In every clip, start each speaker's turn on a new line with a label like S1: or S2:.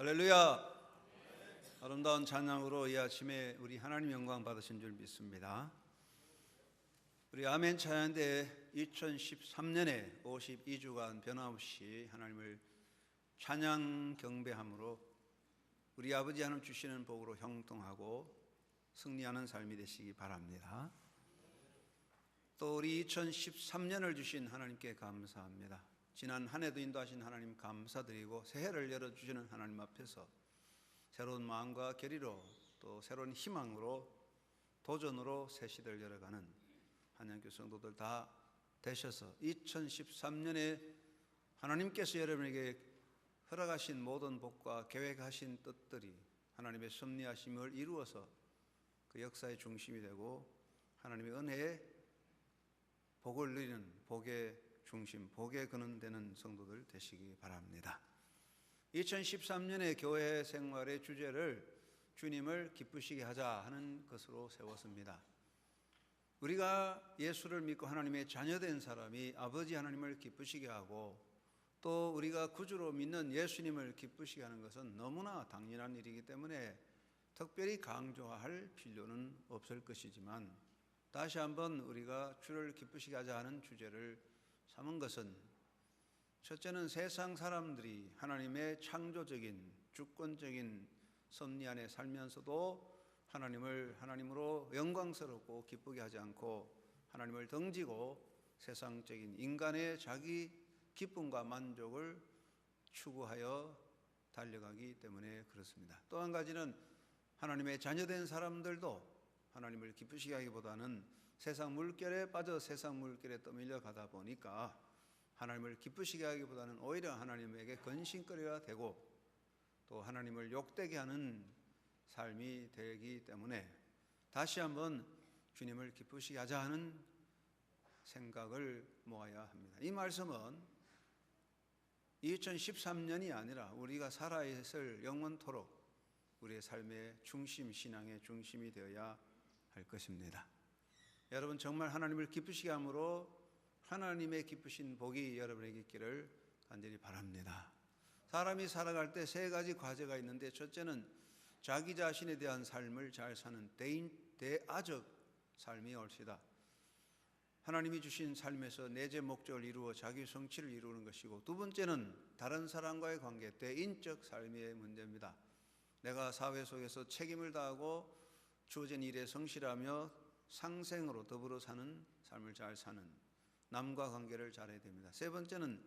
S1: 할렐루야. 아름다운 찬양으로 이 아침에 우리 하나님 영광 받으신 줄 믿습니다. 우리 아멘 찬양대 2013년에 52주간 변함없이 하나님을 찬양 경배함으로 우리 아버지 하나님 주시는 복으로 형통하고 승리하는 삶이 되시기 바랍니다. 또 우리 2013년을 주신 하나님께 감사합니다. 지난 한 해도 인도하신 하나님 감사드리고 새해를 열어주시는 하나님 앞에서 새로운 마음과 결의로 또 새로운 희망으로 도전으로 새 시대를 열어가는 한양교 성도들 다 되셔서 2013년에 하나님께서 여러분에게 허락하신 모든 복과 계획하신 뜻들이 하나님의 섭리하심을 이루어서 그 역사의 중심이 되고 하나님의 은혜에 복을 누리는 복의 중심, 복의 근원 되는 성도들 되시기 바랍니다. 2013년의 교회 생활의 주제를 주님을 기쁘시게 하자 하는 것으로 세웠습니다. 우리가 예수를 믿고 하나님의 자녀된 사람이 아버지 하나님을 기쁘시게 하고 또 우리가 구주로 믿는 예수님을 기쁘시게 하는 것은 너무나 당연한 일이기 때문에 특별히 강조할 필요는 없을 것이지만 다시 한번 우리가 주를 기쁘시게 하자 하는 주제를 삼은 것은 첫째는 세상 사람들이 하나님의 창조적인 주권적인 섭리 안에 살면서도 하나님을 하나님으로 영광스럽고 기쁘게 하지 않고 하나님을 등지고 세상적인 인간의 자기 기쁨과 만족을 추구하여 달려가기 때문에 그렇습니다. 또 한 가지는 하나님의 자녀된 사람들도 하나님을 기쁘시게 하기보다는 세상 물결에 빠져 세상 물결에 떠밀려 가다 보니까 하나님을 기쁘시게 하기보다는 오히려 하나님에게 근심거리가 되고 또 하나님을 욕되게 하는 삶이 되기 때문에 다시 한번 주님을 기쁘시게 하자 하는 생각을 모아야 합니다. 이 말씀은 2013년이 아니라 우리가 살아야 했을 영원토록 우리의 삶의 중심, 신앙의 중심이 되어야 할 것입니다. 여러분 정말 하나님을 기쁘시게 함으로 하나님의 기쁘신 복이 여러분에게 있기를 간절히 바랍니다. 사람이 살아갈 때 세 가지 과제가 있는데 첫째는 자기 자신에 대한 삶을 잘 사는 대아적 삶이 올시다. 하나님이 주신 삶에서 내재 목적을 이루어 자기 성취를 이루는 것이고 두 번째는 다른 사람과의 관계, 대인적 삶의 문제입니다. 내가 사회 속에서 책임을 다하고 주어진 일에 성실하며 상생으로 더불어 사는 삶을 잘 사는 남과 관계를 잘해야 됩니다. 세 번째는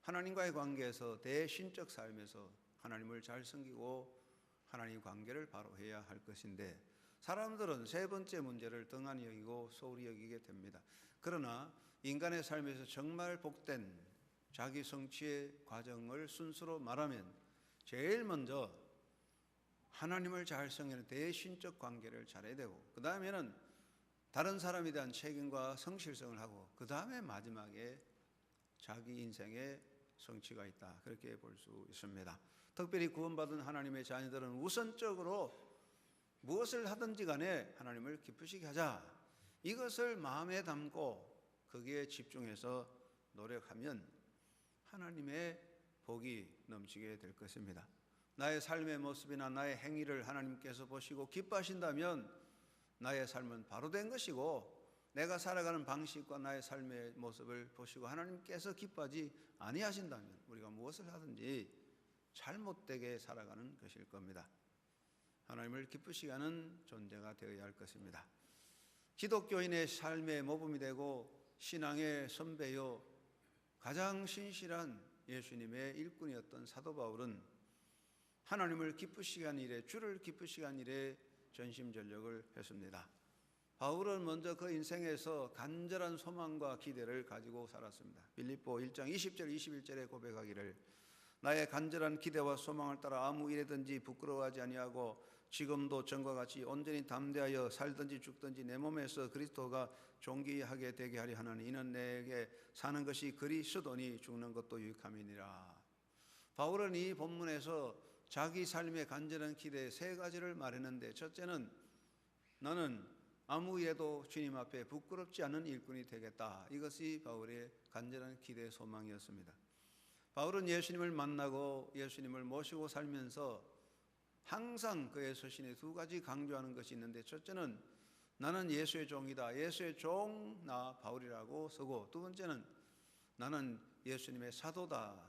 S1: 하나님과의 관계에서 대신적 삶에서 하나님을 잘 섬기고 하나님 관계를 바로 해야 할 것인데 사람들은 세 번째 문제를 등한히 여기고 소홀히 여기게 됩니다. 그러나 인간의 삶에서 정말 복된 자기 성취의 과정을 순수로 말하면 제일 먼저 하나님을 잘 섬기는 대신적 관계를 잘해야 되고 그 다음에는 다른 사람에 대한 책임과 성실성을 하고 그 다음에 마지막에 자기 인생의 성취가 있다. 그렇게 볼 수 있습니다. 특별히 구원받은 하나님의 자녀들은 우선적으로 무엇을 하든지 간에 하나님을 기쁘시게 하자. 이것을 마음에 담고 거기에 집중해서 노력하면 하나님의 복이 넘치게 될 것입니다. 나의 삶의 모습이나 나의 행위를 하나님께서 보시고 기뻐하신다면 나의 삶은 바로 된 것이고 내가 살아가는 방식과 나의 삶의 모습을 보시고 하나님께서 기뻐하지 아니하신다면 우리가 무엇을 하든지 잘못되게 살아가는 것일 겁니다. 하나님을 기쁘시게 하는 존재가 되어야 할 것입니다. 기독교인의 삶의 모범이 되고 신앙의 선배요 가장 신실한 예수님의 일꾼이었던 사도 바울은 하나님을 기쁘시게 한 일에 주를 기쁘시게 한 일에 전심전력을 했습니다. 바울은 먼저 그 인생에서 간절한 소망과 기대를 가지고 살았습니다. 빌립보 1장 20절 21절에 고백하기를 나의 간절한 기대와 소망을 따라 아무 일에든지 부끄러워하지 아니하고 지금도 전과 같이 온전히 담대하여 살든지 죽든지 내 몸에서 그리스도가 존귀하게 되게 하려 하노니 이는 내게 사는 것이 그리스도니 죽는 것도 유익함이니라. 바울은 이 본문에서 자기 삶의 간절한 기대 세 가지를 말했는데 첫째는 나는 아무 일에도 주님 앞에 부끄럽지 않은 일꾼이 되겠다. 이것이 바울의 간절한 기대 소망이었습니다. 바울은 예수님을 만나고 예수님을 모시고 살면서 항상 그의 서신에 두 가지 강조하는 것이 있는데, 첫째는 나는 예수의 종이다, 예수의 종 나 바울이라고 쓰고, 두 번째는 나는 예수님의 사도다,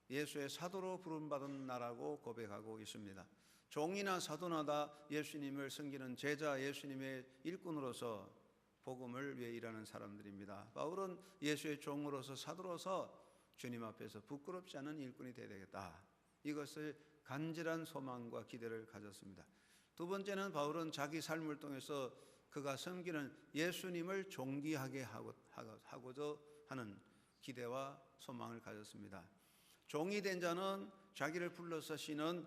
S1: 예수의 사도로 부름받은 나라고 고백하고 있습니다. 종이나 사도나 다 예수님을 섬기는 제자, 예수님의 일꾼으로서 복음을 위해 일하는 사람들입니다. 바울은 예수의 종으로서 사도로서 주님 앞에서 부끄럽지 않은 일꾼이 되어야 되겠다, 이것을 간절한 소망과 기대를 가졌습니다. 두 번째는 바울은 자기 삶을 통해서 그가 섬기는 예수님을 존귀하게 하고자 하는 기대와 소망을 가졌습니다. 종이 된 자는 자기를 불러서 쓰는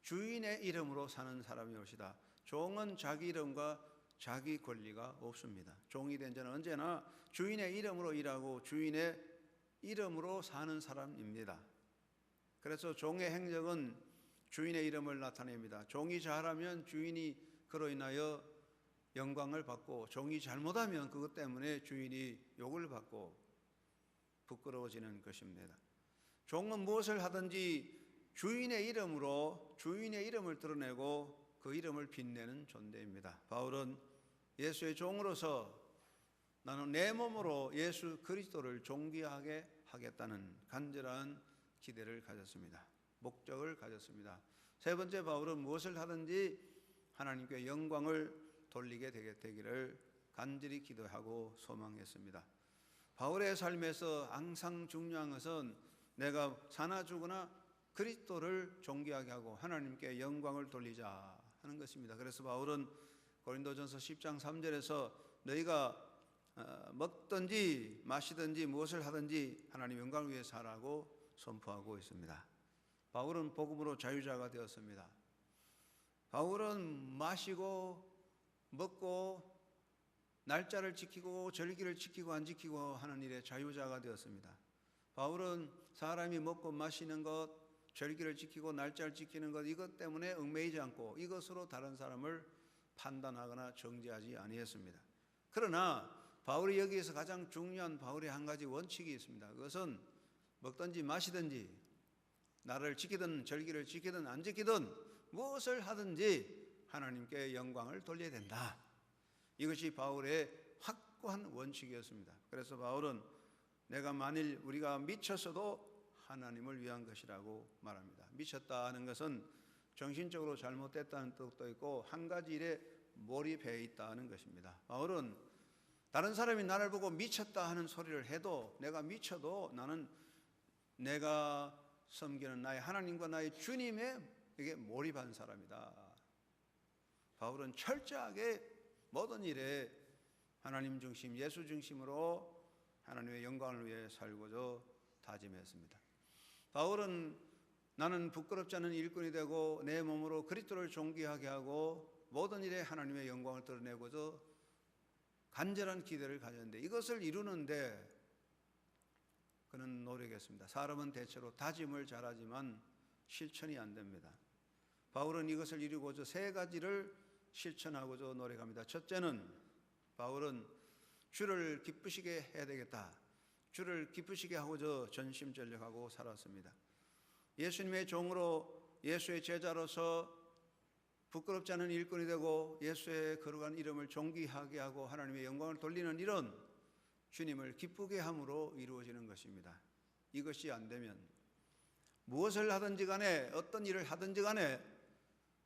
S1: 주인의 이름으로 사는 사람이 옵시다. 종은 자기 이름과 자기 권리가 없습니다. 종이 된 자는 언제나 주인의 이름으로 일하고 주인의 이름으로 사는 사람입니다. 그래서 종의 행적은 주인의 이름을 나타냅니다. 종이 잘하면 주인이 그로 인하여 영광을 받고, 종이 잘못하면 그것 때문에 주인이 욕을 받고 부끄러워지는 것입니다. 종은 무엇을 하든지 주인의 이름으로 주인의 이름을 드러내고 그 이름을 빛내는 존재입니다. 바울은 예수의 종으로서 나는 내 몸으로 예수 그리스도를 존귀하게 하겠다는 간절한 기대를 가졌습니다. 목적을 가졌습니다. 세 번째, 바울은 무엇을 하든지 하나님께 영광을 돌리게 되기를 간절히 기도하고 소망했습니다. 바울의 삶에서 항상 중요한 것은 내가 사나 죽으나 그리스도를 존귀하게 하고 하나님께 영광을 돌리자 하는 것입니다. 그래서 바울은 고린도전서 10장 3절에서 너희가 먹든지 마시든지 무엇을 하든지 하나님 영광을 위해서 하라고 선포하고 있습니다. 바울은 복음으로 자유자가 되었습니다. 바울은 마시고 먹고 날짜를 지키고 절기를 지키고 안 지키고 하는 일에 자유자가 되었습니다. 바울은 사람이 먹고 마시는 것, 절기를 지키고 날짜를 지키는 것, 이것 때문에 얽매이지 않고 이것으로 다른 사람을 판단하거나 정죄하지 아니했습니다. 그러나 바울이 여기에서 가장 중요한 바울의 한 가지 원칙이 있습니다. 그것은 먹든지 마시든지 나를 지키든 절기를 지키든 안 지키든 무엇을 하든지 하나님께 영광을 돌려야 된다. 이것이 바울의 확고한 원칙이었습니다. 그래서 바울은 내가 만일 우리가 미쳤어도 하나님을 위한 것이라고 말합니다. 미쳤다 하는 것은 정신적으로 잘못됐다는 뜻도 있고 한 가지 일에 몰입해 있다는 것입니다. 바울은 다른 사람이 나를 보고 미쳤다 하는 소리를 해도 내가 미쳐도 나는 내가 섬기는 나의 하나님과 나의 주님에게 몰입한 사람이다. 바울은 철저하게 모든 일에 하나님 중심, 예수 중심으로 하나님의 영광을 위해 살고자 다짐했습니다. 바울은 나는 부끄럽지 않은 일꾼이 되고 내 몸으로 그리스도를 존귀하게 하고 모든 일에 하나님의 영광을 드러내고자 간절한 기대를 가졌는데, 이것을 이루는데 그는 노력했습니다. 사람은 대체로 다짐을 잘하지만 실천이 안 됩니다. 바울은 이것을 이루고자 세 가지를 실천하고자 노력합니다. 첫째는 바울은 주를 기쁘시게 해야 되겠다, 주를 기쁘시게 하고자 전심전력하고 살았습니다. 예수님의 종으로 예수의 제자로서 부끄럽지 않은 일꾼이 되고 예수의 거룩한 이름을 존귀하게 하고 하나님의 영광을 돌리는 일은 주님을 기쁘게 함으로 이루어지는 것입니다. 이것이 안 되면 무엇을 하든지 간에 어떤 일을 하든지 간에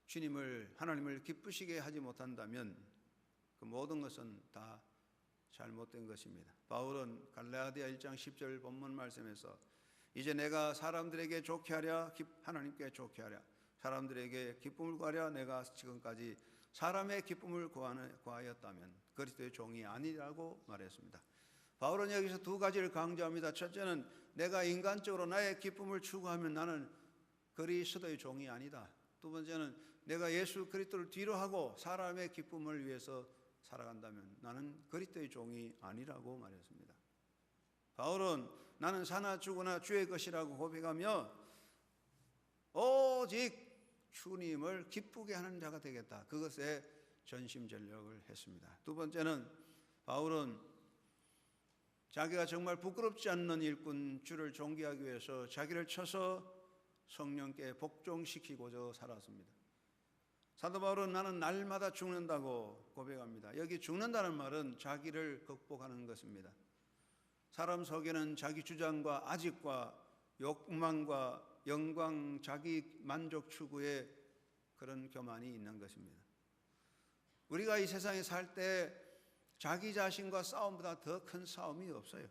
S1: 주님을, 하나님을 기쁘시게 하지 못한다면 그 모든 것은 다 잘못된 것입니다. 바울은 갈라디아 1장 10절 본문 말씀에서 이제 내가 사람들에게 좋게 하랴 하나님께 좋게 하랴 사람들에게 기쁨을 구하랴 내가 지금까지 사람의 기쁨을 구하였다면 그리스도의 종이 아니라고 말했습니다. 바울은 여기서 두 가지를 강조합니다. 첫째는 내가 인간적으로 나의 기쁨을 추구하면 나는 그리스도의 종이 아니다. 두 번째는 내가 예수 그리스도를 뒤로 하고 사람의 기쁨을 위해서 살아간다면 나는 그리스도의 종이 아니라고 말했습니다. 바울은 나는 사나 죽으나 주의 것이라고 고백하며 오직 주님을 기쁘게 하는 자가 되겠다, 그것에 전심전력을 했습니다. 두 번째는 바울은 자기가 정말 부끄럽지 않는 일꾼 주를 존귀하기 위해서 자기를 쳐서 성령께 복종시키고자 살았습니다. 사도 바울은 나는 날마다 죽는다고 고백합니다. 여기 죽는다는 말은 자기를 극복하는 것입니다. 사람 속에는 자기 주장과 아집과 욕망과 영광, 자기 만족 추구의 그런 교만이 있는 것입니다. 우리가 이 세상에 살 때 자기 자신과 싸움보다 더 큰 싸움이 없어요.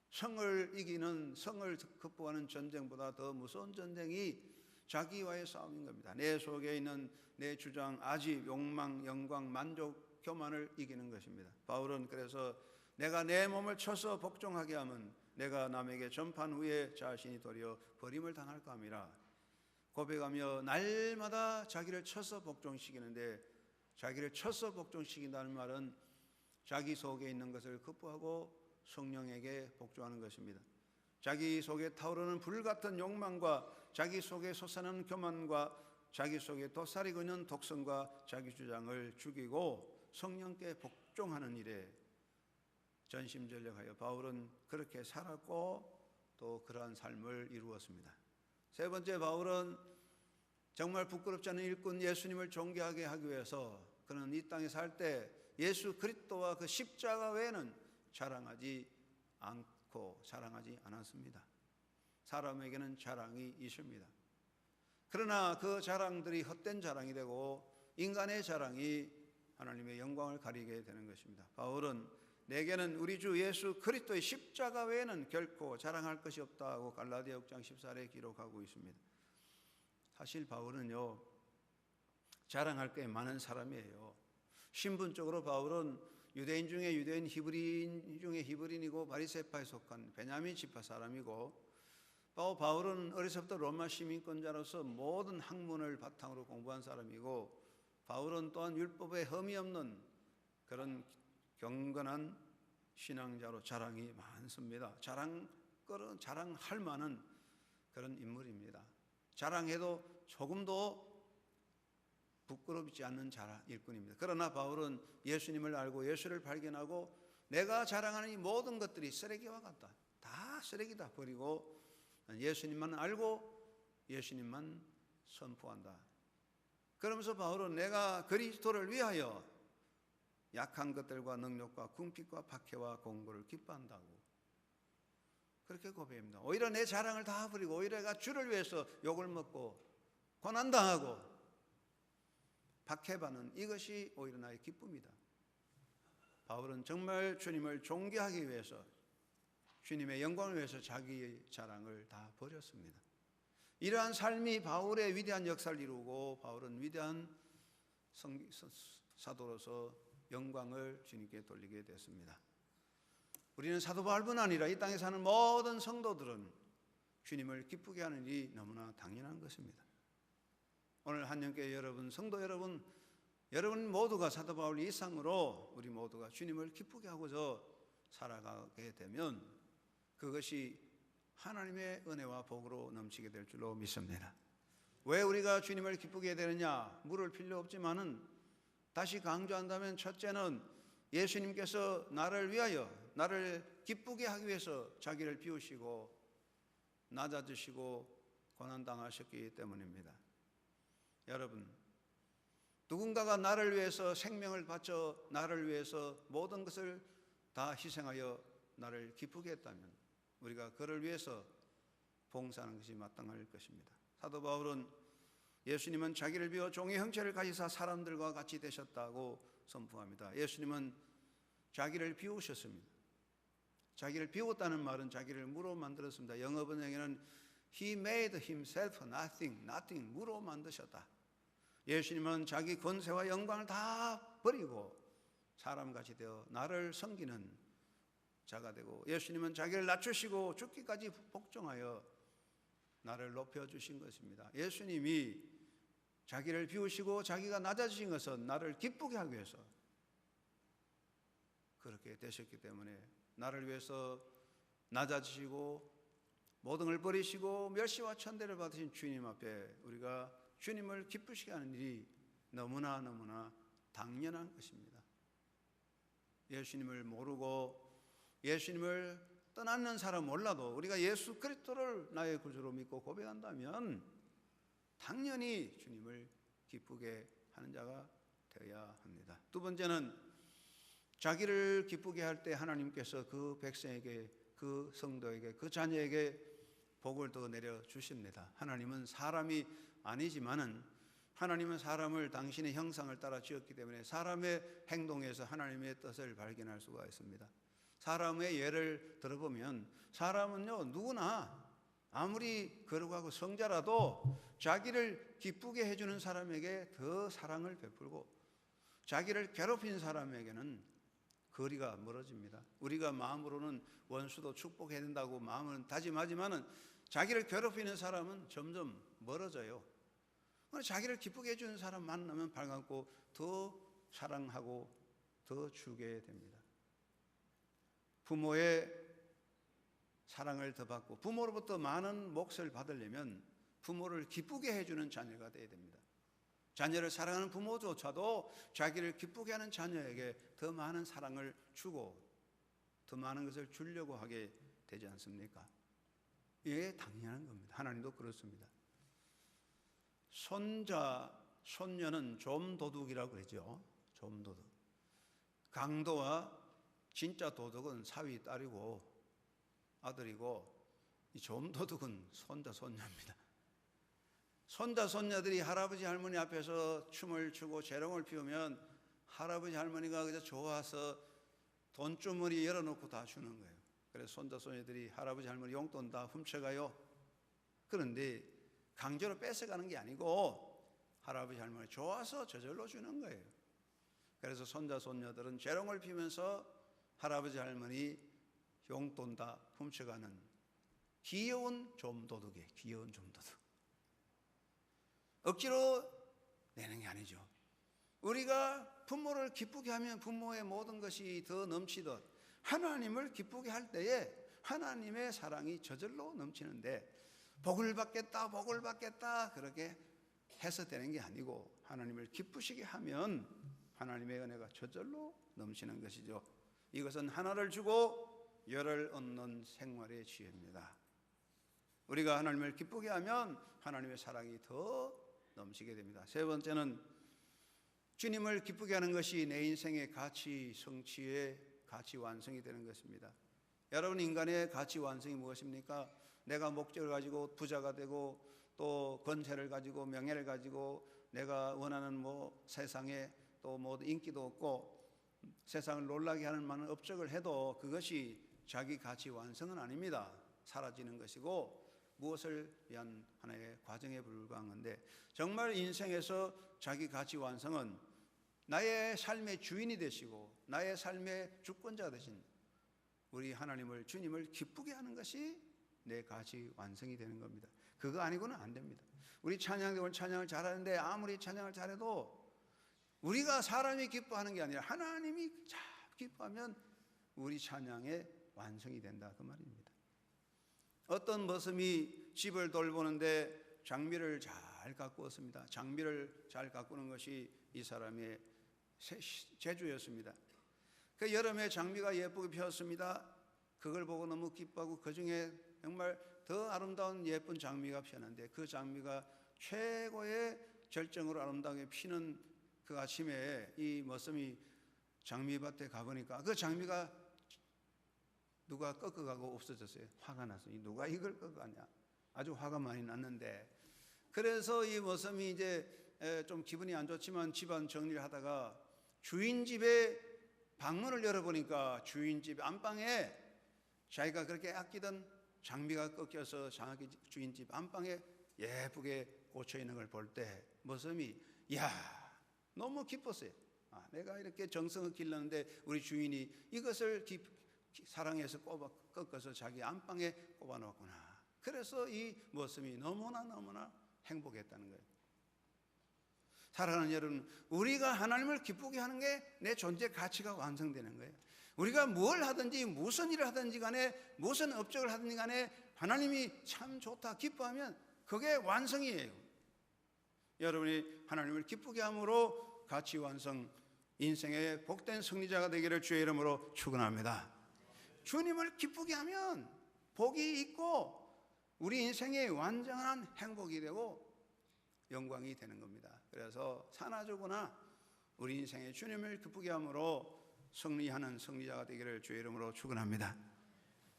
S1: 성을 이기는, 성을 극복하는 전쟁보다 더 무서운 전쟁이 자기와의 싸움인 겁니다. 내 속에 있는 내 주장, 아집, 욕망, 영광, 만족, 교만을 이기는 것입니다. 바울은 그래서 내가 내 몸을 쳐서 복종하게 하면 내가 남에게 전판 후에 자신이 도리어 버림을 당할까 함이라 고백하며 날마다 자기를 쳐서 복종시키는데, 자기를 쳐서 복종시킨다는 말은 자기 속에 있는 것을 극복하고 성령에게 복종하는 것입니다. 자기 속에 타오르는 불같은 욕망과 자기 속에 솟아나는 교만과 자기 속에 도사리고 있는 독성과 자기 주장을 죽이고 성령께 복종하는 일에 전심전력하여 바울은 그렇게 살았고 또 그러한 삶을 이루었습니다. 세 번째, 바울은 정말 부끄럽지 않은 일꾼 예수님을 존귀하게 하기 위해서 그는 이 땅에 살 때 예수 그리스도와 그 십자가 외에는 자랑하지 않고 자랑하지 않았습니다. 사람에게는 자랑이 있습니다. 그러나 그 자랑들이 헛된 자랑이 되고 인간의 자랑이 하나님의 영광을 가리게 되는 것입니다. 바울은 내게는 우리 주 예수 그리스도의 십자가 외에는 결코 자랑할 것이 없다고 갈라디아 6장 14절에 기록하고 있습니다. 사실 바울은요, 자랑할 게 많은 사람이에요. 신분적으로 바울은 유대인 중에 유대인, 히브리인 중에 히브리인이고 바리새파에 속한 베냐민 지파 사람이고, 또 바울은 어려서부터 로마 시민권자로서 모든 학문을 바탕으로 공부한 사람이고, 바울은 또한 율법에 흠이 없는 그런 경건한 신앙자로 자랑이 많습니다. 자랑할 만한 그런 인물입니다. 자랑해도 조금도 부끄럽지 않는 일꾼입니다. 그러나 바울은 예수님을 알고 예수를 발견하고 내가 자랑하는 이 모든 것들이 쓰레기와 같다, 다 쓰레기다, 버리고 예수님만 알고 예수님만 선포한다. 그러면서 바울은 내가 그리스도를 위하여 약한 것들과 능력과 궁핍과 박해와 공고를 기뻐한다고 그렇게 고백합니다. 오히려 내 자랑을 다 버리고 오히려 내가 주를 위해서 욕을 먹고 고난당하고 박해받는 이것이 오히려 나의 기쁨이다. 바울은 정말 주님을 존귀하기 위해서, 주님의 영광을 위해서 자기의 자랑을 다 버렸습니다. 이러한 삶이 바울의 위대한 역사를 이루고 바울은 위대한 사도로서 영광을 주님께 돌리게 됐습니다. 우리는 사도 바울뿐 아니라 이 땅에 사는 모든 성도들은 주님을 기쁘게 하는 일이 너무나 당연한 것입니다. 오늘 한영교회 여러분, 성도 여러분, 여러분 모두가 사도 바울 이상으로 우리 모두가 주님을 기쁘게 하고서 살아가게 되면 그것이 하나님의 은혜와 복으로 넘치게 될 줄로 믿습니다. 왜 우리가 주님을 기쁘게 되느냐? 물을 필요 없지만은 다시 강조한다면, 첫째는 예수님께서 나를 위하여, 나를 기쁘게 하기 위해서 자기를 비우시고 낮아지시고 고난당하셨기 때문입니다. 여러분, 누군가가 나를 위해서 생명을 바쳐 나를 위해서 모든 것을 다 희생하여 나를 기쁘게 했다면 우리가 그를 위해서 봉사하는 것이 마땅할 것입니다. 사도 바울은 예수님은 자기를 비워 종의 형체를 가지사 사람들과 같이 되셨다고 선포합니다. 예수님은 자기를 비우셨습니다. 자기를 비웠다는 말은 자기를 무로 만들었습니다. 영어 번역에는 He made himself nothing, 무로 만드셨다. 예수님은 자기 권세와 영광을 다 버리고 사람같이 되어 나를 섬기는 자가 되고, 예수님은 자기를 낮추시고 죽기까지 복종하여 나를 높여주신 것입니다. 예수님이 자기를 비우시고 자기가 낮아지신 것은 나를 기쁘게 하기 위해서 그렇게 되셨기 때문에 나를 위해서 낮아지시고 모든 걸 버리시고 멸시와 천대를 받으신 주님 앞에 우리가 주님을 기쁘시게 하는 일이 너무나 당연한 것입니다. 예수님을 모르고 예수님을 떠나는 사람 몰라도 우리가 예수 그리스도를 나의 구주로 믿고 고백한다면 당연히 주님을 기쁘게 하는 자가 되어야 합니다. 두 번째는 자기를 기쁘게 할 때 하나님께서 그 백성에게, 그 성도에게, 그 자녀에게 복을 더 내려 주십니다. 하나님은 사람이 아니지만은 하나님은 사람을 당신의 형상을 따라 지었기 때문에 사람의 행동에서 하나님의 뜻을 발견할 수가 있습니다. 사람의 예를 들어보면 사람은요, 누구나 아무리 거룩하고 성자라도 자기를 기쁘게 해주는 사람에게 더 사랑을 베풀고 자기를 괴롭힌 사람에게는 거리가 멀어집니다. 우리가 마음으로는 원수도 축복해야 된다고 마음은 다짐하지만은 자기를 괴롭히는 사람은 점점 멀어져요. 자기를 기쁘게 해주는 사람 만나면 반갑고 더 사랑하고 더 주게 됩니다. 부모의 사랑을 더 받고 부모로부터 많은 몫을 받으려면 부모를 기쁘게 해주는 자녀가 되어야 됩니다. 자녀를 사랑하는 부모조차도 자기를 기쁘게 하는 자녀에게 더 많은 사랑을 주고 더 많은 것을 주려고 하게 되지 않습니까? 이게 당연한 겁니다. 하나님도 그렇습니다. 손자, 손녀는 좀도둑이라고 그러죠. 좀도둑. 강도와 진짜 도둑은 사위 딸이고 아들이고 이 좀도둑은 손자, 손녀입니다. 손자, 손녀들이 할아버지, 할머니 앞에서 춤을 추고 재롱을 피우면 할아버지, 할머니가 그저 좋아서 돈주머니 열어놓고 다 주는 거예요. 그래서 손자, 손녀들이 할아버지, 할머니 용돈 다 훔쳐가요. 그런데 강제로 뺏어가는 게 아니고 할아버지, 할머니 좋아서 저절로 주는 거예요. 그래서 손자, 손녀들은 재롱을 피면서 할아버지, 할머니 용돈 다 훔쳐가는 귀여운 좀도둑이에요. 귀여운 좀도둑. 억지로 내는 게 아니죠. 우리가 부모를 기쁘게 하면 부모의 모든 것이 더 넘치듯 하나님을 기쁘게 할 때에 하나님의 사랑이 저절로 넘치는데 복을 받겠다, 복을 받겠다 그렇게 해서 되는 게 아니고 하나님을 기쁘시게 하면 하나님의 은혜가 저절로 넘치는 것이죠. 이것은 하나를 주고 열을 얻는 생활의 지혜입니다. 우리가 하나님을 기쁘게 하면 하나님의 사랑이 더 넘치게 됩니다. 세 번째는 주님을 기쁘게 하는 것이 내 인생의 가치 성취의 가치 완성이 되는 것입니다. 여러분, 인간의 가치 완성이 무엇입니까? 내가 목적을 가지고 부자가 되고 또 권세를 가지고 명예를 가지고 내가 원하는 세상에 또 인기도 없고 세상을 놀라게 하는 많은 업적을 해도 그것이 자기 가치 완성은 아닙니다. 사라지는 것이고 무엇을 위한 하나의 과정에 불과한 건데 정말 인생에서 자기 가치 완성은 나의 삶의 주인이 되시고 나의 삶의 주권자가 되신 우리 하나님을, 주님을 기쁘게 하는 것이 내 가치 완성이 되는 겁니다. 그거 아니고는 안 됩니다. 우리 찬양대원 찬양을 잘하는데 아무리 찬양을 잘해도 우리가 사람이 기뻐하는 게 아니라 하나님이 잘 기뻐하면 우리 찬양의 완성이 된다 그 말입니다. 어떤 머슴이 집을 돌보는데 장미를 잘 가꾸었습니다. 장미를 잘 가꾸는 것이 이 사람의 재주였습니다. 그 여름에 장미가 예쁘게 피었습니다. 그걸 보고 너무 기뻐하고 그 중에 정말 더 아름다운 예쁜 장미가 피었는데 그 장미가 최고의 절정으로 아름다게 피는 그 아침에 이 머슴이 장미밭에 가보니까 그 장미가 누가 꺾어가고 없어졌어요. 화가 났어요. 누가 이걸 꺾어가냐. 아주 화가 많이 났는데 그래서 이 머슴이 이제 좀 기분이 안 좋지만 집안 정리를 하다가 주인 집에 방문을 열어보니까 주인 집 안방에 자기가 그렇게 아끼던 장미가 꺾여서 장하게 주인 집 안방에 예쁘게 꽂혀 있는 걸 볼 때 머슴이 너무 기뻤어요. 내가 이렇게 정성을 길렀는데 우리 주인이 이것을 사랑해서 꺾어서 자기 안방에 꼽아 놓았구나. 그래서 이 머슴이 너무나 행복했다는 거예요. 사랑하는 여러분, 우리가 하나님을 기쁘게 하는 게 내 존재 가치가 완성되는 거예요. 우리가 뭘 하든지 무슨 일을 하든지 간에 무슨 업적을 하든지 간에 하나님이 참 좋다 기뻐하면 그게 완성이에요. 여러분이 하나님을 기쁘게 함으로 가치 완성, 인생의 복된 승리자가 되기를 주의 이름으로 축원합니다. 주님을 기쁘게 하면 복이 있고 우리 인생의 완전한 행복이 되고 영광이 되는 겁니다. 그래서 사나저구나 우리 인생에 주님을 기쁘게 함으로 승리하는 승리자가 되기를 주의 이름으로 축원합니다.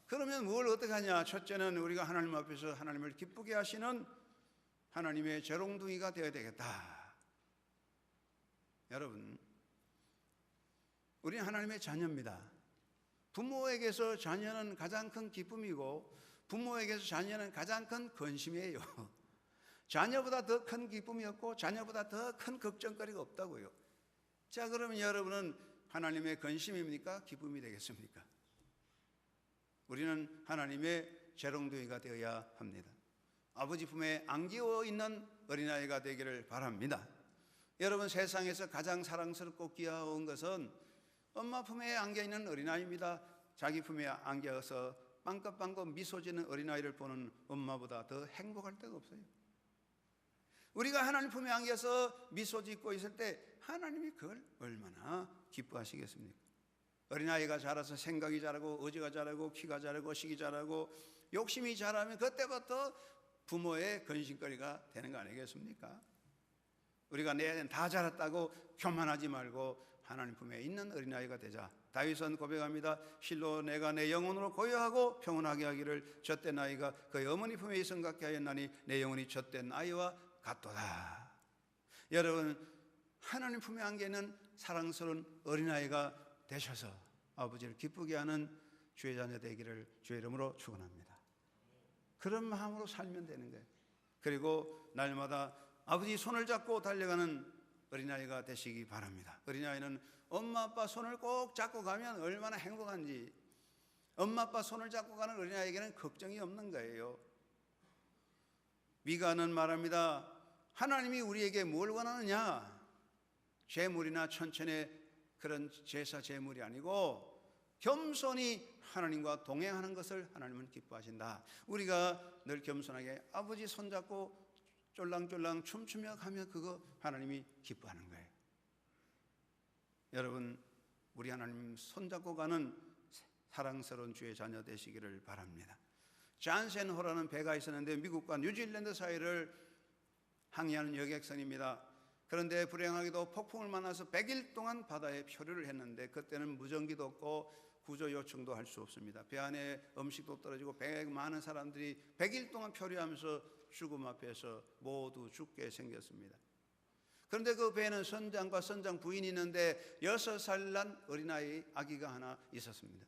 S1: 그러면 뭘 어떻게 하냐? 첫째는 우리가 하나님 앞에서 하나님을 기쁘게 하시는 하나님의 재롱둥이가 되어야 되겠다. 여러분, 우리는 하나님의 자녀입니다. 부모에게서 자녀는 가장 큰 기쁨이고 부모에게서 자녀는 가장 큰 근심이에요. 자녀보다 더 큰 기쁨이 없고 자녀보다 더 큰 걱정거리가 없다고요. 자, 그러면 여러분은 하나님의 근심입니까? 기쁨이 되겠습니까? 우리는 하나님의 재롱둥이가 되어야 합니다. 아버지 품에 안기어 있는 어린아이가 되기를 바랍니다. 여러분, 세상에서 가장 사랑스럽고 귀여운 것은 엄마 품에 안겨 있는 어린아이입니다. 자기 품에 안겨서 빵긋빵긋 미소 짓는 어린아이를 보는 엄마보다 더 행복할 데가 없어요. 우리가 하나님 품에 안겨서 미소 짓고 있을 때 하나님이 그걸 얼마나 기뻐하시겠습니까? 어린아이가 자라서 생각이 자라고 의지가 자라고 키가 자라고 식이 자라고 욕심이 자라면 그때부터 부모의 근심거리가 되는 거 아니겠습니까? 우리가 내 애는 다 자랐다고 교만하지 말고 하나님 품에 있는 어린아이가 되자. 다윗은 고백합니다. 실로 내가 내 영혼으로 고요하고 평온하게 하기를 젖된 아이가 그 어머니 품에 있음 같게 하였나니 내 영혼이 젖된 아이와 같도다. 여러분, 하나님 품에 안겨 있는 사랑스러운 어린아이가 되셔서 아버지를 기쁘게 하는 주의 자녀 되기를 주의 이름으로 축원합니다. 그런 마음으로 살면 되는 거예요. 그리고 날마다 아버지 손을 잡고 달려가는 어린아이가 되시기 바랍니다. 어린아이는 엄마 아빠 손을 꼭 잡고 가면 얼마나 행복한지, 엄마 아빠 손을 잡고 가는 어린아이에게는 걱정이 없는 거예요. 미가는 말합니다. 하나님이 우리에게 뭘 원하느냐? 재물이나 천천의 그런 제사 제물이 아니고 겸손히 하나님과 동행하는 것을 하나님은 기뻐하신다. 우리가 늘 겸손하게 아버지 손잡고 쫄랑쫄랑 춤추며 가면 그거 하나님이 기뻐하는 거예요. 여러분, 우리 하나님 손잡고 가는 사랑스러운 주의 자녀 되시기를 바랍니다. 잔센호라는 배가 있었는데 미국과 뉴질랜드 사이를 항해하는 여객선입니다. 그런데 불행하게도 폭풍을 만나서 100일 동안 바다에 표류를 했는데 그때는 무전기도 없고 구조 요청도 할 수 없습니다. 배 안에 음식도 떨어지고 많은 사람들이 100일 동안 표류하면서 죽음 앞에서 모두 죽게 생겼습니다. 그런데 그 배에는 선장과 선장 부인이 있는데 6살 난 어린아이 아기가 하나 있었습니다.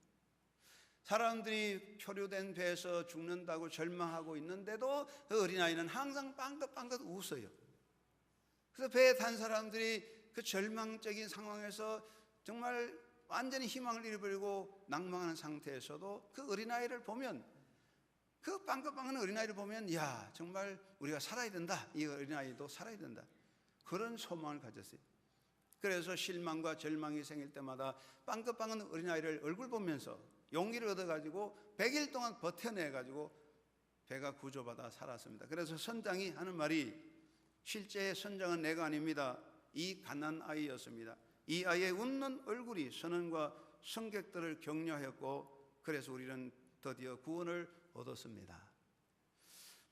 S1: 사람들이 표류된 배에서 죽는다고 절망하고 있는데도 그 어린아이는 항상 빵긋빵긋 웃어요. 그래서 배에 탄 사람들이 그 절망적인 상황에서 정말 완전히 희망을 잃어버리고 낭망하는 상태에서도 그 어린아이를 보면, 그 빵긋빵긋한 어린아이를 보면 야, 정말 우리가 살아야 된다, 이 어린아이도 살아야 된다, 그런 소망을 가졌어요. 그래서 실망과 절망이 생길 때마다 빵긋빵긋한 어린아이를 얼굴 보면서 용기를 얻어가지고 100일 동안 버텨내가지고 배가 구조받아 살았습니다. 그래서 선장이 하는 말이, 실제 선장은 내가 아닙니다, 이 갓난아이였습니다. 이 아이의 웃는 얼굴이 선원과 승객들을 격려하였고 그래서 우리는 드디어 구원을 얻었습니다.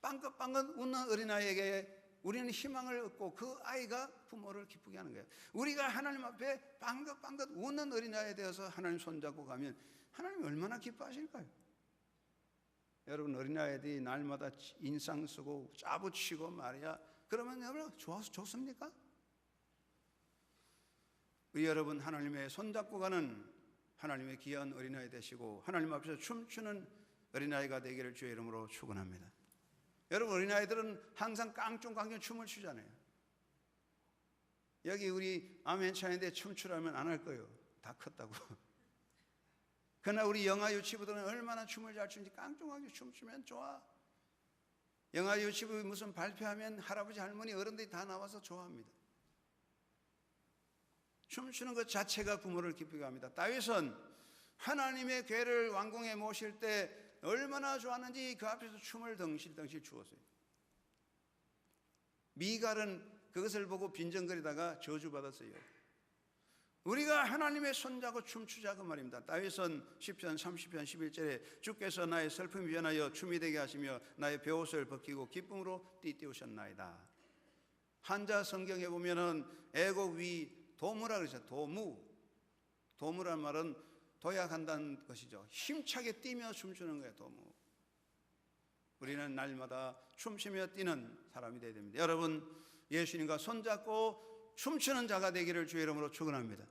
S1: 빵긋빵긋 웃는 어린아이에게 우리는 희망을 얻고 그 아이가 부모를 기쁘게 하는 거예요. 우리가 하나님 앞에 빵긋빵긋 웃는 어린아이에 대해서 하나님 손잡고 가면 하나님이 얼마나 기뻐하실까요? 여러분, 어린아이들이 날마다 인상 쓰고 짜붙이고 말이야, 그러면 여러분 좋아서 좋습니까? 우리 여러분, 하나님의 손잡고 가는 하나님의 귀한 어린아이 되시고 하나님 앞에서 춤추는 어린아이가 되기를 주의 이름으로 축원합니다. 여러분, 어린아이들은 항상 깡충깡충 춤을 추잖아요. 여기 우리 아멘차인데 춤추라면 안 할 거예요. 다 컸다고. 그러나 우리 영아 유치부들은 얼마나 춤을 잘 추는지 깡충깡충 춤추면 좋아. 영아 유치부 무슨 발표하면 할아버지 할머니 어른들이 다 나와서 좋아합니다. 춤추는 것 자체가 부모를 기쁘게 합니다. 다윗은 하나님의 괴를 왕궁에 모실 때 얼마나 좋았는지 그 앞에서 춤을 덩실덩실 추었어요. 미갈은 그것을 보고 빈정거리다가 저주받았어요. 우리가 하나님의 손잡고 춤추자 그 말입니다. 다윗은 시편 30편 11절에 주께서 나의 슬픔이 변하여 춤이 되게 하시며 나의 베옷을 벗기고 기쁨으로 띠띠우셨나이다. 한자 성경에 보면은 애곡 위 도무라 그러죠. 도무란 말은 도약한다는 것이죠. 힘차게 뛰며 춤추는 거예요. 도무. 우리는 날마다 춤추며 뛰는 사람이 되어야 됩니다. 여러분, 예수님과 손잡고 춤추는 자가 되기를 주의 이름으로 축원합니다.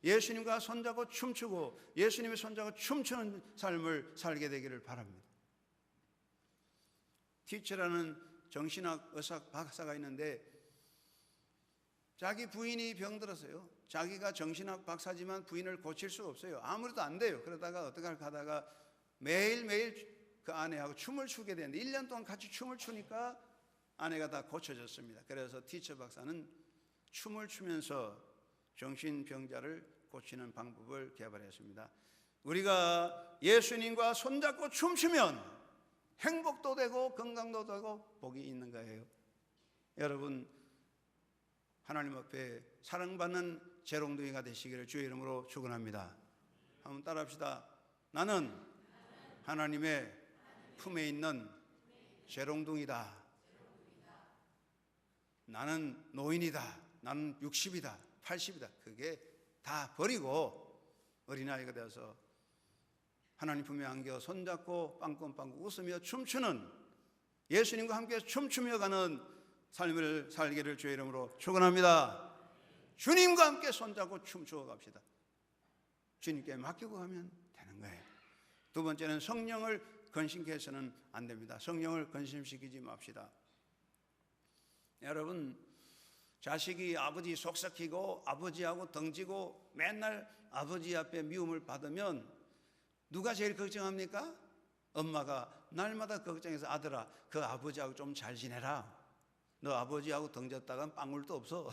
S1: 예수님과 손잡고 춤추고 예수님의 손잡고 춤추는 삶을 살게 되기를 바랍니다. 티처라는 정신학 의사 박사가 있는데 자기 부인이 병들었어요. 자기가 정신학 박사지만 부인을 고칠 수가 없어요. 아무래도 안 돼요. 그러다가 어떻게 할까 하다가 매일매일 그 아내하고 춤을 추게 되는데 1년 동안 같이 춤을 추니까 아내가 다 고쳐졌습니다. 그래서 티처 박사는 춤을 추면서 정신병자를 고치는 방법을 개발했습니다. 우리가 예수님과 손잡고 춤추면 행복도 되고 건강도 되고 복이 있는 거예요. 여러분, 하나님 앞에 사랑받는 재롱둥이가 되시기를 주의 이름으로 축원합니다. 한번 따라합시다. 나는 하나님의 품에 있는 재롱둥이다. 나는 노인이다. 나는 60이다. 80이다. 그게 다 버리고 어린아이가 되어서 하나님 품에 안겨 손잡고 빵긋빵긋 웃으며 춤추는 예수님과 함께 춤추며 가는 삶을 살기를 주의 이름으로 축원합니다. 주님과 함께 손잡고 춤추어 갑시다. 주님께 맡기고 가면 되는 거예요. 두 번째는 성령을 근심케 해서는 안 됩니다. 성령을 근심시키지 맙시다. 여러분, 자식이 아버지 속삭이고 아버지하고 덩지고 맨날 아버지 앞에 미움을 받으면 누가 제일 걱정합니까? 엄마가 날마다 걱정해서 아들아, 그 아버지하고 좀 잘 지내라. 너 아버지하고 덩졌다간 빵물도 없어.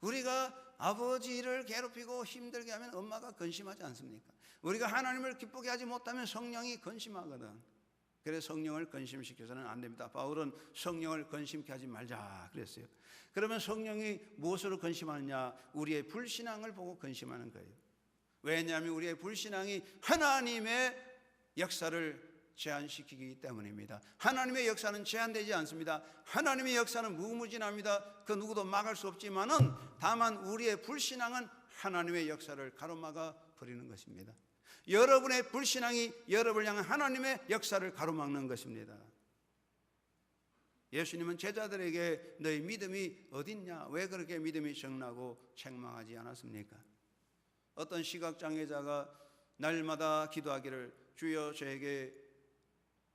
S1: 우리가 아버지를 괴롭히고 힘들게 하면 엄마가 근심하지 않습니까? 우리가 하나님을 기쁘게 하지 못하면 성령이 근심하거든. 그래서 성령을 근심시켜서는 안 됩니다. 바울은 성령을 근심케 하지 말자 그랬어요. 그러면 성령이 무엇으로 근심하느냐? 우리의 불신앙을 보고 근심하는 거예요. 왜냐하면 우리의 불신앙이 하나님의 역사를 제한시키기 때문입니다. 하나님의 역사는 제한되지 않습니다. 하나님의 역사는 무궁무진합니다. 그 누구도 막을 수 없지만은 다만 우리의 불신앙은 하나님의 역사를 가로막아 버리는 것입니다. 여러분의 불신앙이 여러분을 향한 하나님의 역사를 가로막는 것입니다. 예수님은 제자들에게 너희 믿음이 어딨냐? 왜 그렇게 믿음이 적나고 책망하지 않았습니까? 어떤 시각장애자가 날마다 기도하기를 주여 저에게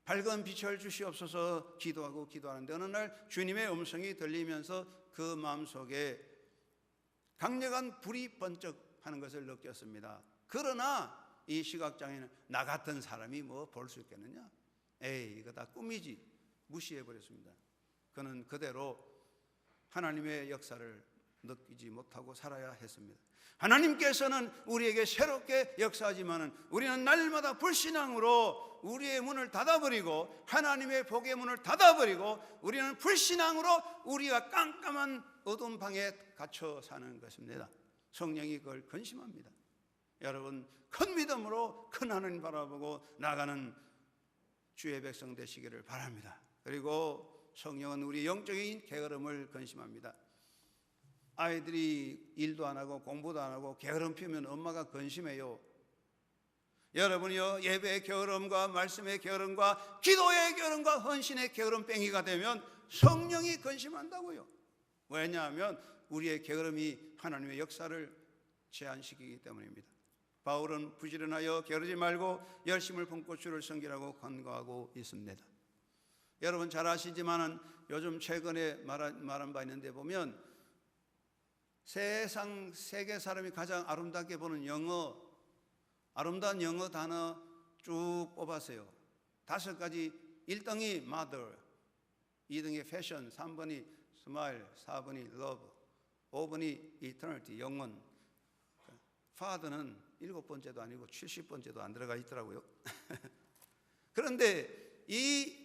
S1: 밝은 빛을 주시옵소서 기도하고 기도하는데 어느 날 주님의 음성이 들리면서 그 마음속에 강력한 불이 번쩍하는 것을 느꼈습니다. 그러나 이 시각장애는 나 같은 사람이 뭐 볼 수 있겠느냐? 에이, 이거 다 꿈이지. 무시해버렸습니다. 그는 그대로 하나님의 역사를 느끼지 못하고 살아야 했습니다. 하나님께서는 우리에게 새롭게 역사하지만은 우리는 날마다 불신앙으로 우리의 문을 닫아버리고 하나님의 복의 문을 닫아버리고 우리는 불신앙으로 우리가 깜깜한 어두운 방에 갇혀 사는 것입니다. 성령이 그걸 근심합니다. 여러분, 큰 믿음으로 큰 하나님 바라보고 나가는 주의 백성 되시기를 바랍니다. 그리고 성령은 우리 영적인 게으름을 근심합니다. 아이들이 일도 안 하고 공부도 안 하고 게으름 피우면 엄마가 근심해요. 여러분이요, 예배의 게으름과 말씀의 게으름과 기도의 게으름과 헌신의 게으름뱅이가 되면 성령이 근심한다고요. 왜냐하면 우리의 게으름이 하나님의 역사를 제한시키기 때문입니다. 바울은 부지런하여 게으르지 말고 열심을 품고 주를 섬기라고 권고하고 있습니다. 여러분 잘 아시지만은 요즘 최근에 말한 바 있는데 보면 세계 사람이 가장 아름답게 보는 아름다운 영어 단어 쭉 뽑았어요. 5가지. 1등이 mother, 2등이 fashion, 3번이 smile, 4번이 love, 5번이 eternity, 영원. father는 7번째도 아니고 70번째도 안 들어가 있더라고요. 그런데 이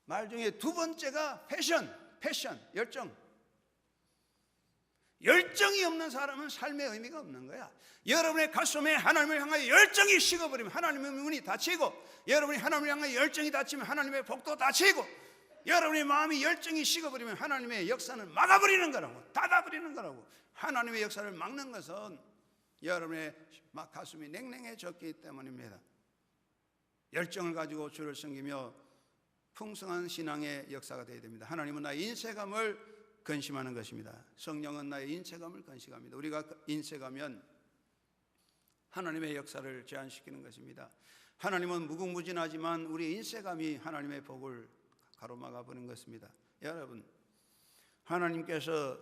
S1: 말 중에 2번째가 패션, 열정. 열정이 없는 사람은 삶의 의미가 없는 거야. 여러분의 가슴에 하나님을 향하여 열정이 식어버리면 하나님의 문이 닫히고, 여러분이 하나님을 향하여 열정이 닫히면 하나님의 복도 닫히고, 여러분의 마음이 열정이 식어버리면 하나님의 역사는 막아버리는 거라고, 닫아버리는 거라고. 하나님의 역사를 막는 것은 여러분의 가슴이 냉랭해졌기 때문입니다. 열정을 가지고 주를 섬기며 풍성한 신앙의 역사가 되어야 됩니다. 하나님은 나의 인색함을 근심하는 것입니다. 성령은 나의 인색함을 근심합니다. 우리가 인색하면 하나님의 역사를 제한시키는 것입니다. 하나님은 무궁무진하지만 우리 인색함이 하나님의 복을 가로막아 버리는 것입니다. 여러분, 하나님께서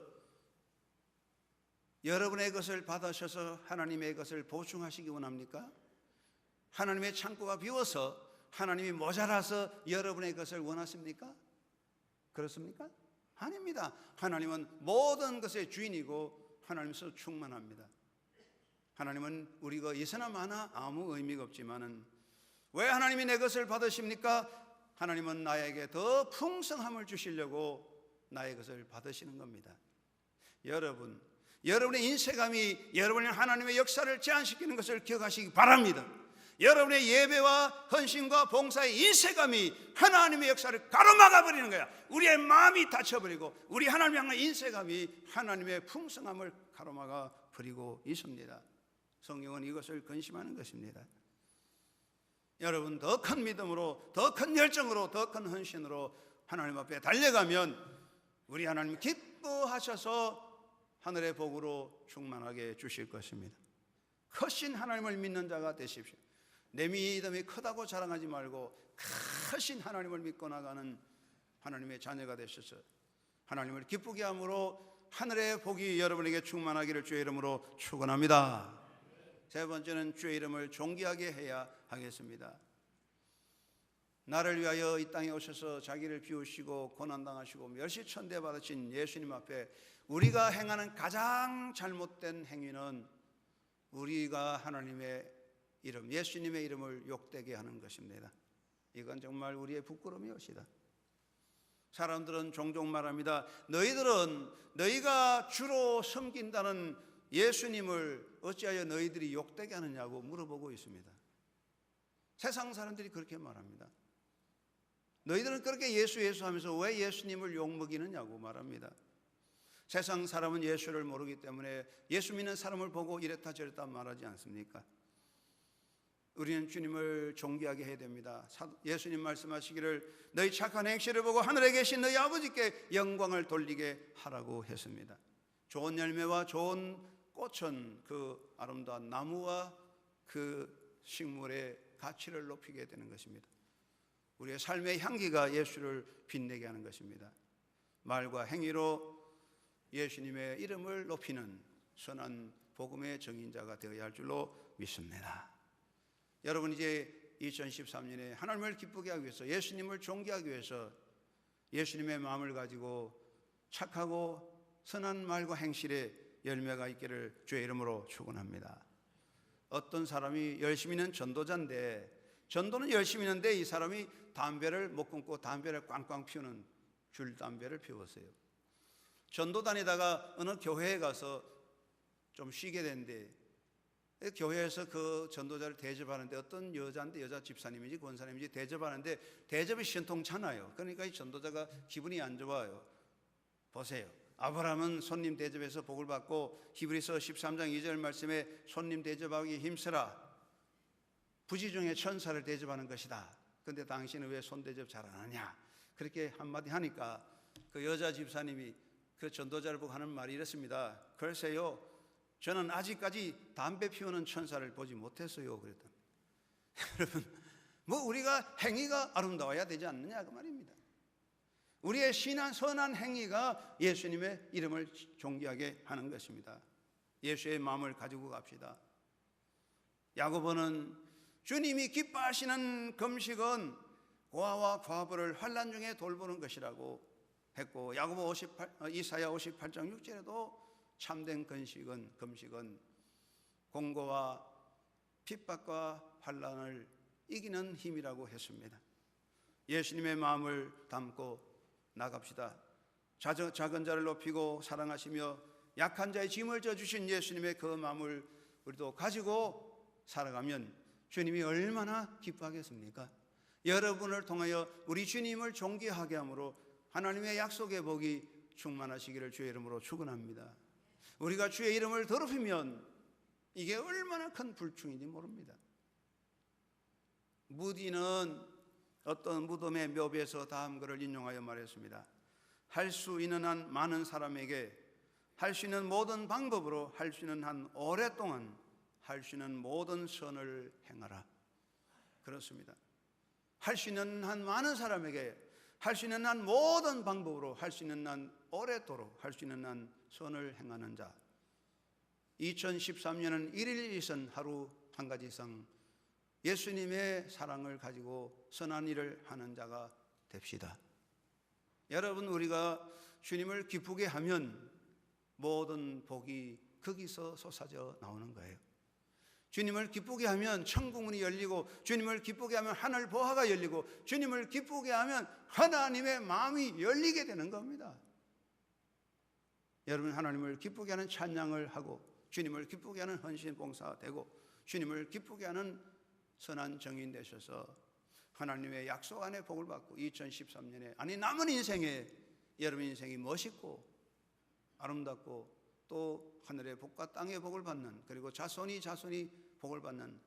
S1: 여러분의 것을 받으셔서 하나님의 것을 보충하시기 원합니까? 하나님의 창고가 비워서 하나님이 모자라서 여러분의 것을 원하십니까? 그렇습니까? 아닙니다. 하나님은 모든 것의 주인이고 하나님께서 충만합니다. 하나님은 우리가 있으나 마나 아무 의미가 없지만은 왜 하나님이 내 것을 받으십니까? 하나님은 나에게 더 풍성함을 주시려고 나의 것을 받으시는 겁니다. 여러분, 여러분의 인색함이 여러분의 하나님의 역사를 제한시키는 것을 기억하시기 바랍니다. 여러분의 예배와 헌신과 봉사의 인색함이 하나님의 역사를 가로막아 버리는 거야. 우리의 마음이 닫혀버리고 우리 하나님 향한 인색함이 하나님의 풍성함을 가로막아 버리고 있습니다. 성경은 이것을 근심하는 것입니다. 여러분, 더 큰 믿음으로, 더 큰 열정으로, 더 큰 헌신으로 하나님 앞에 달려가면 우리 하나님 기뻐하셔서 하늘의 복으로 충만하게 주실 것입니다. 크신 하나님을 믿는 자가 되십시오. 내 믿음이 크다고 자랑하지 말고 크신 하나님을 믿고 나가는 하나님의 자녀가 되셔서 하나님을 기쁘게 함으로 하늘의 복이 여러분에게 충만하기를 주의 이름으로 축원합니다. 세 번째는 주의 이름을 존귀하게 해야 하겠습니다. 나를 위하여 이 땅에 오셔서 자기를 비우시고 고난당하시고 멸시천대 받으신 예수님 앞에 우리가 행하는 가장 잘못된 행위는 우리가 하나님의 이름, 예수님의 이름을 욕되게 하는 것입니다. 이건 정말 우리의 부끄러움이옵시다. 사람들은 종종 말합니다. 너희들은 너희가 주로 섬긴다는 예수님을 어찌하여 너희들이 욕되게 하느냐고 물어보고 있습니다. 세상 사람들이 그렇게 말합니다. 너희들은 그렇게 예수 하면서 왜 예수님을 욕먹이느냐고 말합니다. 세상 사람은 예수를 모르기 때문에 예수 믿는 사람을 보고 이랬다 저랬다 말하지 않습니까? 우리는 주님을 존귀하게 해야 됩니다. 예수님 말씀하시기를 너희 착한 행실을 보고 하늘에 계신 너희 아버지께 영광을 돌리게 하라고 했습니다. 좋은 열매와 좋은 꽃은 그 아름다운 나무와 그 식물의 가치를 높이게 되는 것입니다. 우리의 삶의 향기가 예수를 빛내게 하는 것입니다. 말과 행위로 예수님의 이름을 높이는 선한 복음의 증인자가 되어야 할 줄로 믿습니다. 여러분, 이제 2013년에 하나님을 기쁘게 하기 위해서, 예수님을 존귀하기 위해서 예수님의 마음을 가지고 착하고 선한 말과 행실에 열매가 있기를 주의 이름으로 축원합니다. 어떤 사람이 열심히는 전도자인데, 전도는 열심히 했는데 이 사람이 담배를 못 끊고 담배를 꽝꽝 피우는 줄담배를 피웠어요. 전도 다니다가 어느 교회에 가서 좀 쉬게 됐는데, 교회에서 그 전도자를 대접하는데 어떤 여자인데, 여자 집사님인지 권사님인지 대접하는데 대접이 신통찮아요. 그러니까 이 전도자가 기분이 안 좋아요. 보세요, 아브라함은 손님 대접해서 복을 받고 히브리서 13장 2절 말씀에 손님 대접하기 힘쓰라, 부지 중에 천사를 대접하는 것이다. 그런데 당신은 왜 손 대접 잘 안 하냐, 그렇게 한마디 하니까 그 여자 집사님이 그 전도자를 보고 하는 말이 이렇습니다. 글쎄요, 저는 아직까지 담배 피우는 천사를 보지 못했어요. 그랬더니 여러분, 뭐 우리가 행위가 아름다워야 되지 않느냐 그 말입니다. 우리의 선한 행위가 예수님의 이름을 존귀하게 하는 것입니다. 예수의 마음을 가지고 갑시다. 야고보는 주님이 기뻐하시는 금식은 고아와 과부를 환난 중에 돌보는 것이라고 했고, 이사야 58장 6절에도 참된 금식은 공고와 핍박과 환난을 이기는 힘이라고 했습니다. 예수님의 마음을 담고 나갑시다. 작은 자를 높이고 사랑하시며 약한 자의 짐을 져주신 예수님의 그 마음을 우리도 가지고 살아가면 주님이 얼마나 기뻐하겠습니까? 여러분을 통하여 우리 주님을 존귀하게 함으로 하나님의 약속의 복이 충만하시기를 주의 이름으로 축원합니다. 우리가 주의 이름을 더럽히면 이게 얼마나 큰 불충인지 모릅니다. 무디는 어떤 무덤의 묘비에서 다음 글을 인용하여 말했습니다. 할 수 있는 한 많은 사람에게 할 수 있는 모든 방법으로 할 수 있는 한 오랫동안 할 수 있는 모든 선을 행하라. 그렇습니다. 할 수 있는 한 많은 사람에게 할 수 있는 한 모든 방법으로 할 수 있는 한 오랫도록 할 수 있는 한 선을 행하는 자. 2013년은 1일 2선 하루 한 가지 이상 예수님의 사랑을 가지고 선한 일을 하는 자가 됩시다. 여러분, 우리가 주님을 기쁘게 하면 모든 복이 거기서 솟아져 나오는 거예요. 주님을 기쁘게 하면 천국문이 열리고, 주님을 기쁘게 하면 하늘 보화가 열리고, 주님을 기쁘게 하면 하나님의 마음이 열리게 되는 겁니다. 여러분, 하나님을 기쁘게 하는 찬양을 하고, 주님을 기쁘게 하는 헌신 봉사가 되고, 주님을 기쁘게 하는 선한 정인 되셔서 하나님의 약속 안에 복을 받고 2013년에 아니 남은 인생에 여러분 인생이 멋있고 아름답고 또 하늘의 복과 땅의 복을 받는, 그리고 자손이 복을 받는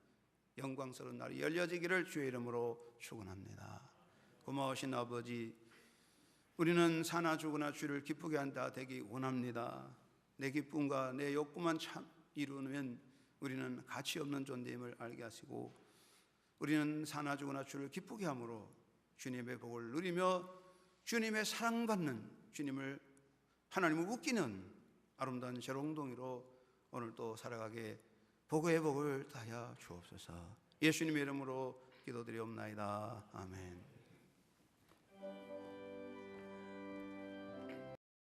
S1: 영광스러운 날이 열려지기를 주의 이름으로 축원합니다. 고마우신 아버지, 우리는 사나 죽으나 주를 기쁘게 한다 되기 원합니다. 내 기쁨과 내 욕구만 참 이루면 우리는 가치 없는 존재임을 알게 하시고, 우리는 사나 죽으나 주를 기쁘게 함으로 주님의 복을 누리며 주님의 사랑받는, 주님을 하나님을 웃기는 아름다운 재롱동이로 오늘도 살아가게 복의 복을 다하여 주옵소서. 예수님의 이름으로 기도드리옵나이다. 아멘.